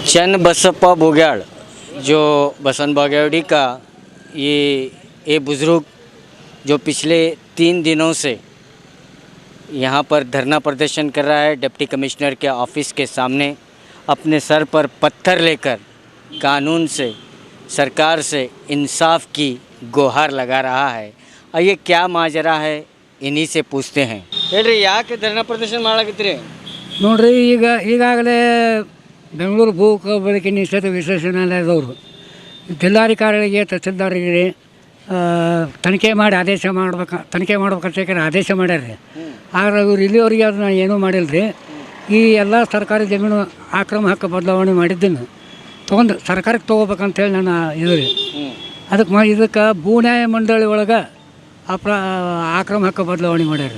चन्न बसप्पा बुग्याल जो बसंत बागेवाड़ी का ये बुज़ुर्ग जो पिछले 3 दिनों से यहाँ पर धरना प्रदर्शन कर रहा है डिप्टी कमिश्नर के ऑफिस के सामने, अपने सर पर पत्थर लेकर कानून से, सरकार से इंसाफ की गुहार लगा रहा है। और ये क्या माजरा है, इन्हीं से पूछते हैं। ಹೇಳ್ರಿ ಯಾಕೆ ಧರಣ ಪ್ರದರ್ಶನ ಮಾಡಲಾಗಿತ್ರಿ? ನೋಡ್ರಿ, ಈಗಾಗಲೇ ಬೆಂಗಳೂರು ಭೂ ಬಳಕೆ ನಿಷೇಧ ವಿಶ್ಲೇಷಣಾಲಯದವರು ಜಿಲ್ಲಾಧಿಕಾರಿಗಳಿಗೆ, ತಹಸೀಲ್ದಾರರಿಗೆ ತನಿಖೆ ಮಾಡಿ ತನಿಖೆ ಮಾಡ್ಬೇಕಂತ ಆದೇಶ ಮಾಡ್ಯಾರ್ರಿ. ಆದರೆ ಇವ್ರು ಇಲ್ಲಿವರೆಗೆ ಅದನ್ನ ಏನೂ ಮಾಡಿಲ್ಲ ರೀ. ಈ ಎಲ್ಲ ಸರ್ಕಾರಿ ಜಮೀನು ಆಕ್ರಮ ಹಕ್ಕು ಬದಲಾವಣೆ ಮಾಡಿದ್ದನ್ನು ತೊಗೊಂಡು ಸರ್ಕಾರಕ್ಕೆ ತೊಗೋಬೇಕಂತೇಳಿ ನಾನು ಇದು ರೀ. ಇದಕ್ಕೆ ಭೂ ನ್ಯಾಯ ಮಂಡಳಿ ಒಳಗೆ ಆಕ್ರಮ ಹಕ್ಕು ಬದಲಾವಣೆ ಮಾಡ್ಯಾರ.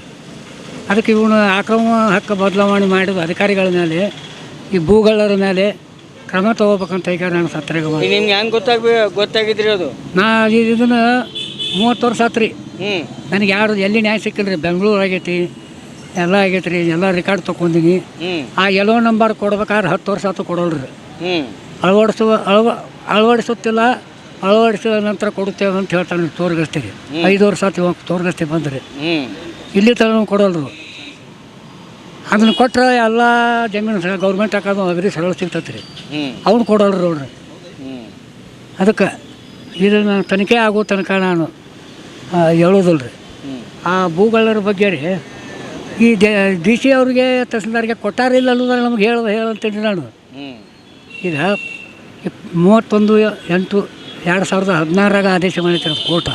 ಅದಕ್ಕೆ ಇವನು ಆಕ್ರಮ ಹಕ್ಕು ಬದಲಾವಣೆ ಮಾಡಿದ ಅಧಿಕಾರಿಗಳ ಮೇಲೆ, ಈ ಭೂಗಳರ ಮೇಲೆ ಕ್ರಮ ತೊಗೋಬೇಕಂತ ಈಗ ನಾನು ಸತ್ರಿಗೆ ನಿಮ್ಗೆ ಹೆಂಗೆ ಗೊತ್ತಾಗಿದ್ರಿ? ಅದು ಇದನ್ನು 30 ವರ್ಷ ಆತ್ರಿ. ನನಗೆ ಯಾರು ಎಲ್ಲಿ ನ್ಯಾಯ ಸಿಕ್ಕಿಲ್ಲ ರೀ. ಬೆಂಗಳೂರು ಆಗೈತಿ, ಎಲ್ಲ ಆಗೈತೆ ರೀ, ಎಲ್ಲ ರೆಕಾರ್ಡ್ ತೊಗೊಂಡಿನಿ. ಆ ಎಲ್ಲೋ ನಂಬರ್ ಕೊಡ್ಬೇಕಾದ್ರೆ 10 ವರ್ಷ ಆಯ್ತು ಕೊಡೋಲ್ರಿ. ಅಳವಡಿಸುತ್ತಿಲ್ಲ, ಅಳವಡಿಸಿದ ನಂತರ ಕೊಡುತ್ತೇವೆ ಅಂತ ಹೇಳ್ತಾನೆ. ತೋರ್ಗಸ್ತೀರಿ 5 ವರ್ಷ ಆಯ್ತು ಇವಾಗ ತೋರ್ಗಸ್ತಿ ಬಂದ್ರಿ. ಇಲ್ಲಿ ತನಕ ಕೊಡೋಲ್ರು. ಅದನ್ನು ಕೊಟ್ಟರೆ ಎಲ್ಲ ಜಮೀನು ಗೌರ್ಮೆಂಟ್ ಹಾಕೋದು ಅಗದಿ ಸರಳ ಸಿಗ್ತೈತೆ ರೀ. ಅವ್ನು ಕೊಡೋಲ್ರಿ ನೋಡ್ರಿ. ಅದಕ್ಕೆ ಇದನ್ನು ತನಿಖೆ ಆಗೋ ತನಕ ನಾನು ಹೇಳೋದಿಲ್ಲ ರೀ. ಆ ಭೂಗಳರ ಬಗ್ಗೆ ರೀ ಈ ಡಿ ಸಿ ಅವ್ರಿಗೆ, ತಹಸೀಲ್ದಾರ್ಗೆ ಕೊಟ್ಟಾರಿಲ್ಲ ಅನ್ನೋದನ್ನು ನಮ್ಗೆ ಹೇಳಂತೀನಿ ನಾನು. ಈಗ 31/8/2016 ಆದೇಶ ಮಾಡಿರ್ತಾರೆ ಕೋರ್ಟ,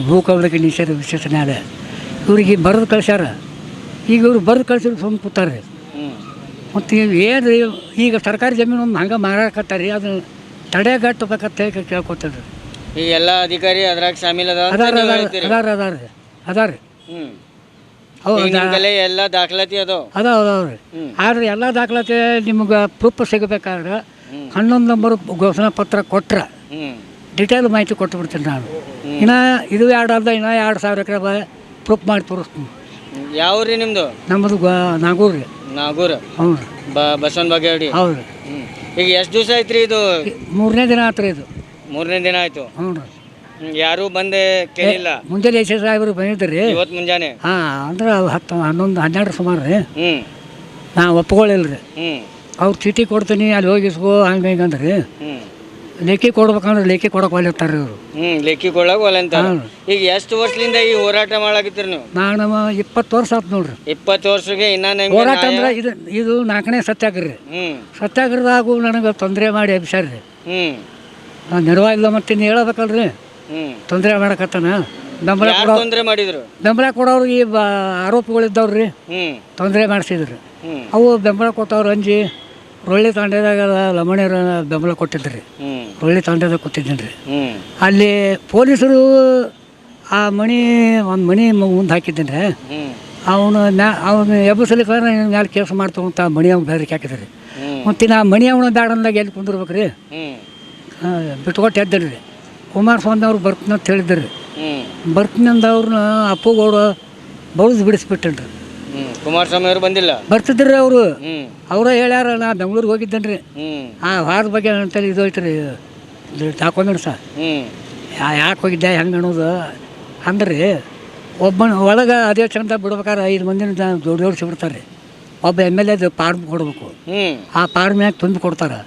ಭೂ ಕಬಳಿಕೆ ನಿಷೇಧ ವಿಶೇಷ ನ್ಯಾಯಾಲಯ. ಇವ್ರಿಗೆ ಬರೆದು ಕಳ್ಸ್ಯಾರ. ಈಗ ಇವ್ರು ಬರೆದು ಕಳ್ಸಿದ್ರು ಸುಮ್ಮನೆ ಕೂತಾರೆ. ಮತ್ತು ಏನು ರೀ, ಈಗ ಸರ್ಕಾರಿ ಜಮೀನು ಒಂದು ಹಂಗೆ ಮಾರಾಕತ್ತಾರೆ ರೀ. ಅದು ತಡೆಗಟ್ಟಬೇಕಂತ ಕೇಳ್ಕೊತಾರೆ. ಈ ಎಲ್ಲ ಅಧಿಕಾರಿ ಅದ್ರಾಗ ಶಾಮೀಲ್ ಅದಾರ ಎಲ್ಲ ದಾಖಲಾತಿ ಅದಾವ್ರಿ. ಆದ್ರೆ ಎಲ್ಲ ದಾಖಲಾತಿ ನಿಮ್ಗೆ ಪ್ರೂಫ್ ಸಿಗಬೇಕಾದ್ರೆ 11 ನಂಬರ್ ಘೋಷಣಾ ಪತ್ರ ಕೊಟ್ರೆ ಡಿಟೇಲ್ ಮಾಹಿತಿ ಕೊಟ್ಟು ಬಿಡ್ತೀನಿ ನಾನು. ಇನ್ನು ಇದು 2 ಅರ್ಧ, ಇನ್ನೂ 2,000 ಎಕರೆ ಪ್ರೂಫ್ ಮಾಡಿ ತೋರಿಸ್ತೀನಿ. ಯಾವ ರೀ ನಿಮ್ಮದು? ನಮ್ಮದು ನಾಗೂರು ರೀ. ನಾಗೂರು? ಹ್ಞೂ. ಬಸವನ ಬಾಗೇವಾಡಿ? ಹೌದು. ಈಗ ಎಷ್ಟು ದಿವಸ ಆಯ್ತು ರೀ ಇದು? 3ನೇ ದಿನ ಆಯ್ತು ರೀ ಇದು. 3ನೇ ದಿನ ಆಯ್ತು? ಹ್ಞೂ ರೀ. ಯಾರೂ ಬಂದೇ ಕೇಳಿಲ್ಲ? ಮುಂಜಾನೆ ಎಸ್ ಎಸ್ ಸಾಹೇಬರು ಬಂದಿದ್ದರು ರೀ ಇವತ್ತು ಮುಂಜಾನೆ. ಅಂದ್ರೆ 10, 11, 12 ಸುಮಾರು ರೀ. ನಾ ಒಪ್ಕೊಳ್ಳಿಲ್ಲ ರೀ. ಅವ್ರು ಚೀಟಿ ಕೊಡ್ತೀನಿ ಅಲ್ಲಿ ಹೋಗಿಸ್ಕೋ ಹಂಗೆ ಹಿಂಗೆ ಅಂದ್ರೆ ಲೇಖಿ ಕೊಡ್ಬೇಕಂದ್ರೆ ಲೇಖಿ ಕೊಡಕ್ಕೆ ಒಲಿರ್ತಾರೆ ಇವರು. ಲೇಖಿ ಕೊಡಕ್ಕೆ ಒಲೆ ಅಂತ. ಈಗ ಎಷ್ಟು ವರ್ಷದಿಂದ ಈ ಹೋರಾಟ ಮಾಡಾಕಿತ್ತೀರಿ ನೀವು? ನಾನು 20 ವರ್ಷ ಆಯ್ತು ನೋಡ್ರಿ. 20 ವರ್ಷಕ್ಕೆ ಇನ್ನ ಹೋರಾಟ ಅಂದ್ರೆ ಇದು 4ನೇ ಸತ್ಯಾಗ್ರಹ. ಸತ್ಯಾಗ್ರಹದಾಗೂ ನನಗೆ ತೊಂದರೆ ಮಾಡಿ ಅಭಿಸಾರ್ರಿ. ನಾನು ನೆರವಾಗಿಲ್ಲ ಮತ್ತೆ ಹೇಳ್ಬೇಕಲ್ರಿ. ತೊಂದರೆ ಮಾಡಕತ್ತಾನ. ಬೆಂಬಲ ಕೊಡೋರು ಈ ಆರೋಪಗಳಿದ್ದವ್ರಿ ತೊಂದರೆ ಮಾಡಿಸಿದ್ರಿ. ಅವು ಬೆಂಬಲ ಕೊಟ್ಟವ್ರು ಅಂಜಿ ರೊಳ್ಳಿ ತಾಂಡ್ಯದಾಗ ಲಮಣಿಯರ ಬೆಂಬಲ ಕೊಟ್ಟಿದ್ರಿ. ರೊಳ್ಳಿ ತಾಂಡ್ಯದಾಗ ಕೂತಿದ್ದೀನಿ ರೀ. ಅಲ್ಲಿ ಪೊಲೀಸರು ಆ ಒಂದು ಮಣಿ ಮುಂದೆ ಹಾಕಿದ್ದೀನಿ ರೀ. ಅವನು ಎಬ್ಬಸಲಿಕ್ಕೆ ಮ್ಯಾಲೆ ಕೆಲಸ ಮಾಡ್ತಾವಂತ ಮಣಿ ಅವ್ನು ಬೆದರಿಕೆ ಹಾಕಿದ್ರಿ. ಮತ್ತು ನಾ ಮಣಿ ಅವನ ಬ್ಯಾಡ ಅಂದಾಗ ಎಲ್ಲಿ ಕುಂದಿರ್ಬೇಕು ರೀ. ಬಿಟ್ಕೊಟ್ಟು ಎದ್ದಿರಿ ರೀ. ಕುಮಾರಸ್ವಾಮಿ ಅವ್ರು ಬರ್ತೀನಿ ಅಂತ ಹೇಳಿದ್ರಿ. ಬರ್ತೀನಿ ಅಂದವ್ರನ್ನ ಅಪ್ಪುಗೌಡ ಬೌದು ಬಿಡಿಸ್ಬಿಟ್ಟನ್ರಿ. ಕುಮಾರಸ್ವಾಮಿ ಅವರು ಬಂದಿಲ್ಲ, ಬರ್ತಿದ್ರಿ ಅವರು. ಅವರೇ ಹೇಳ್ಯಾರ, ನಾ ಬೆಂಗ್ಳೂರಿಗೆ ಹೋಗಿದ್ದೇನೆ ರೀ. ಆ ವಾರದ ಬಗ್ಗೆ ಅಂತೇಳಿ ಇದು ಐತ್ರಿ ಡಾಕ್ಯುಮೆಂಟ್ಸ. ಯಾಕೆ ಹೋಗಿದ್ದೆ ಹೆಂಗೆ ಅನ್ನೋದು ಅಂದ್ರೆ ಒಬ್ಬನ ಒಳಗೆ ಅದೇ ಚಂದ ಬಿಡ್ಬೇಕಾದ್ರೆ 5 ಮಂದಿನ ಜೋಡಿಸಿ ಬಿಡ್ತಾರೆ. ಒಬ್ಬ MLA ಫಾರ್ಮ್ ಕೊಡ್ಬೇಕು. ಆ ಫಾರ್ಮ್ಯಾಗ ತುಂಬಿ ಕೊಡ್ತಾರೆ.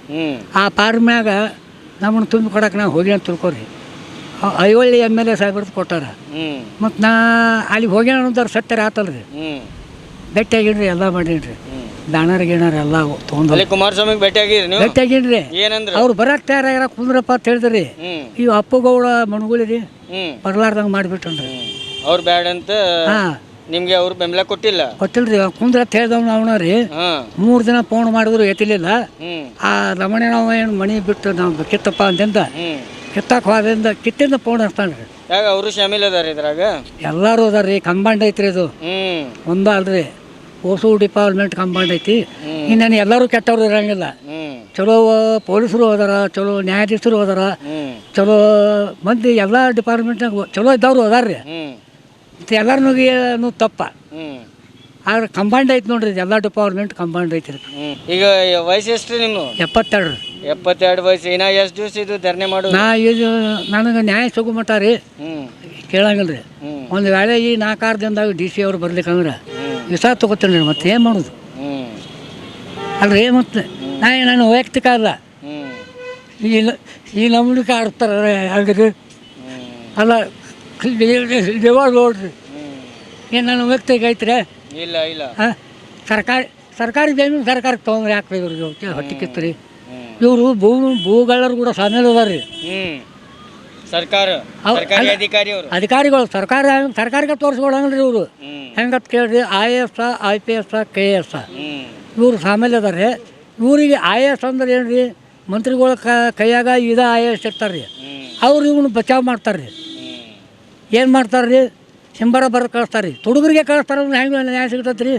ಆ ಫಾರ್ಮ್ಯಾಗ ನಮ್ಮನ್ನು ತುಂಬಿ ಕೊಡಕ್ಕೆ ನಾವು ಹೋಗಿ ಅಂತ ತಿಳ್ಕೊರಿ. ಐವಳ್ಳಿ MLA ಸಾಹೇಬ್ರದ್ದು ಕೊಟ್ಟಾರ. ಮತ್ತು ನಾ ಅಲ್ಲಿ ಹೋಗ್ಯಾನ ಅನ್ನೋದಾರ ಸತ್ಯರ ಆತಲ್ರಿ. ಭೇಟಿಯಾಗಿಡ್ರಿ, ಎಲ್ಲ ಮಾಡೀನಿ. ಬ್ಯಾನರ್ ಗೀನರ್ ಎಲ್ಲ ತೊಗೊಂಡು ಕುಮಾರಸ್ವಾಮಿಗೆ ಭೇಟಿಯಾಗಿಡ್ರಿ. ಅವ್ರು ಬರಕ್ಕೆ ತಯಾರಾಗ್ಯಾರ, ಕುಂದ್ರಪ್ಪ ಅಂತ ಹೇಳಿದ್ರಿ. ಇವು ಅಪ್ಪುಗೌಡ ಮಣಗುಳಿ ರೀ ಬರ್ಲಾರ್ದಂಗೆ ಮಾಡಿಬಿಟ್ರಿ. ಅವ್ರು ಬ್ಯಾಡ ಅಂತ ನಿಮ್ಗೆ ಅವ್ರು ಬೆಂಬಲ ಕೊಟ್ಟಿಲ್ರಿ. ಕುಂದ್ರ ಅಂತ ಹೇಳ್ದವ್ನು ಅವನ ರೀ. 3 ದಿನ ಫೋನ್ ಮಾಡಿದ್ರು ಎತ್ತಿಲಿಲ್ಲ. ಆ ರಮಣಿ ನಾವು ಏನು ಮಣಿ ಬಿಟ್ಟು ನಾವು ಕಿತ್ತಪ್ಪ ಅಂತಂದ ಕಿತ್ತಾಕ ಹೋದಿಂದ ಕಿತ್ತಿಂದ ಫೋನ್ ಹಚ್ತಾನೆ ರೀ. ಅವರು ಶಾಮೀಲ್ ಅದಾರ ಇದ್ರಾಗ? ಎಲ್ಲರೂ ಅದಾರ ರೀ. ಕಂಬೈಂಡ್ ಐತ್ರಿ ಇದು. ಒಂದ ಅಲ್ರಿ, ಹೊಸ ಡಿಪಾರ್ಟ್ಮೆಂಟ್ ಕಂಬೈಂಡ್ ಐತಿ. ಇನ್ನೇನು ಎಲ್ಲರೂ ಕೆಟ್ಟವ್ರು ಇರಂಗಿಲ್ಲ. ಚಲೋ ಪೊಲೀಸರು ಹೋದಾರ, ಚಲೋ ನ್ಯಾಯಾಧೀಶರು ಹೋದಾರ, ಚಲೋ ಮಂದಿ ಎಲ್ಲ ಡಿಪಾರ್ಟ್ಮೆಂಟ್ನಾಗ ಚಲೋ ಇದ್ದವ್ರು ಹೋದಾರ ರೀ. ಮತ್ತು ಎಲ್ಲರನ್ನೂ ತಪ್ಪ ಆದ್ರೆ ಕಂಬೈಂಡ್ ಐತೆ ನೋಡ್ರಿ ಎಲ್ಲ ಡಿಪಾರ್ಟ್ಮೆಂಟ್ ಕಂಬೈಂಡ್ ಐತ್ರಿ. ಈಗ ವಯಸ್ಸು ಎಷ್ಟು ನಿಮ್ಮ? 72 ರೀ. 72 ವಯಸ್ಸು. ಇನ್ನ ಎಷ್ಟು ದಿವಸ ಇದು ಧರಣಿ ಮಾಡೋದು? ಇದು ನನಗೆ ನ್ಯಾಯ ಸಿಗುಮಟ ರೀ ಕೇಳಂಗಿಲ್ಲ ರೀ. ಒಂದು ವೇಳೆ ಈ 4-6 ದಿನದಾಗ DC ಅವ್ರು ಬರ್ಲಿಕ್ಕಂದ್ರೆ ವಿಸ ತೊಗೋತೀನಿ ರೀ. ಮತ್ತೆ ಏನು ಮಾಡೋದು ಅಲ್ರಿ? ಮತ್ತೆ ನಾನು ವೈಯಕ್ತಿಕ ಅಲ್ಲ, ಈ ನಮ್ಗೆ ಆಡ್ತಾರೆ ಹಾಗೆ ಅಲ್ಲ ದೇವಾಳ ನೋಡ್ರಿ. ಏನು ನನ್ನ ವೈಯಕ್ತಿಕ ಐತ್ರಿ? ಇಲ್ಲ ಇಲ್ಲ. ಹಾಂ, ಸರ್ಕಾರಿ ಜಮೀನು ಸರ್ಕಾರಕ್ಕೆ ತೊಗೊಂಡ್ರೆ ಯಾಕೆ ಇವ್ರಿಗೆ ಹೊಟ್ಟಿಕಿತ್ತು ರೀ. ಇವರು ಭೂಗಳರು ಕೂಡ ಸಾಮೇಲೆ ಅದಾರ ರೀ. ಅಧಿಕಾರಿಗಳು ಸರ್ಕಾರಕ್ಕೆ ತೋರಿಸ್ಕೊಳಂಗಿಲ್ಲ ರೀ. ಇವರು ಹೆಂಗತ್ ಕೇಳ್ರಿ, IAS IPS KS ಇವರು ಸಾಮೇಲೆ ಅದಾರೆ. ಇವರಿಗೆ IAS ಅಂದ್ರೆ ಏನು ರೀ, ಮಂತ್ರಿಗಳ ಕೈಯಾಗ IAS ಇರ್ತಾರೆ ರೀ. ಅವ್ರು ಇವನು ಬಚಾವ್ ಮಾಡ್ತಾರೆ ರೀ. ಏನು ಮಾಡ್ತಾರೆ ರೀ, ಹಿಂಬರ ಬರೋದು ಕಳಿಸ್ತಾರೆ ರೀ. ತುಡುಗರಿಗೆ ಕಳಿಸ್ತಾರೆ ಅಂದ್ರೆ ಹೆಂಗೆ ನ್ಯಾಯ ಸಿಗ್ತೈತೆ ರೀ?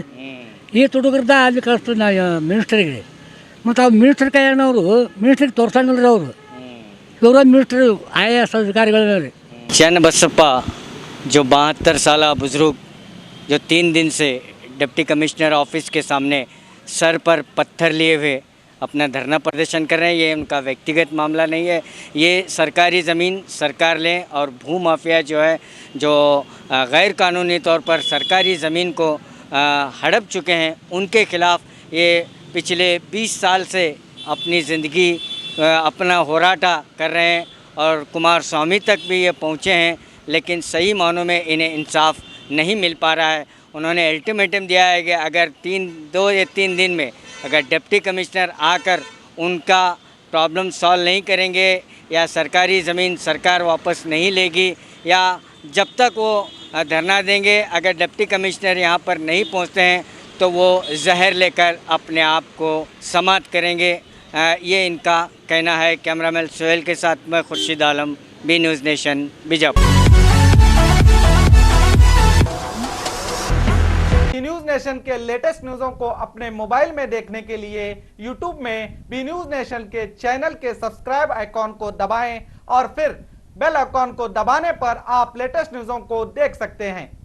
ಈ ತುಡುಗರ್ದ ಅಲ್ಲಿ ಕಳಿಸ್ತೀವಿ ನಾ ಮಿನಿಸ್ಟ್ರಿಗೆ. ಮತ್ತು ಅವ್ರು ಮಿನಿಸ್ಟ್ರ್ ಕೈಯಾನವರು ಮಿನಿಸ್ಟ್ರಿಗೆ ತೋರ್ಸಂಗಿಲ್ಲ ರೀ. ಅವರು ಇವರು ಮಿನಿಸ್ಟ್ರ್ IAS अधिकारियों रे। चन्न बसप्पा जो 72 साल बुजुर्ग जो 3 दिन से डिप्टी कमिश्नर ऑफिस के सामने सर पर पत्थर लिए हुए अपना धरना प्रदर्शन कर रहे हैं। ये उनका व्यक्तिगत मामला नहीं है, ये सरकारी ज़मीन सरकार लें और भू माफिया जो है जो गैर कानूनी तौर पर सरकारी ज़मीन को हड़प चुके हैं, उनके ख़िलाफ़ ये पिछले 20 साल से अपनी ज़िंदगी अपना होराटा कर रहे हैं और कुमार स्वामी तक भी ये पहुँचे हैं, लेकिन सही मानों में इन्हें इंसाफ नहीं मिल पा रहा है। उन्होंने अल्टीमेटम दिया है कि अगर 2 या 3 दिन में अगर डिप्टी कमिश्नर आकर उनका प्रॉब्लम सॉल्व नहीं करेंगे या सरकारी ज़मीन सरकार वापस नहीं लेगी या जब तक वो धरना देंगे, अगर डिप्टी कमिश्नर यहाँ पर नहीं पहुँचते हैं तो वो जहर लेकर अपने आप को समाप्त करेंगे। ये इनका कहना है। कैमरामैन सोहेल के साथ मैं Khurshid Alam, B News Nation, Bijapur. News Nation के लेटेस्ट न्यूज़ों को अपने मोबाइल में देखने के लिए यूट्यूब में बी न्यूज़ नेशन के चैनल के सब्सक्राइब आइकॉन को दबाएं और फिर बेल आइकॉन को दबाने पर आप लेटेस्ट न्यूज़ों को देख सकते हैं।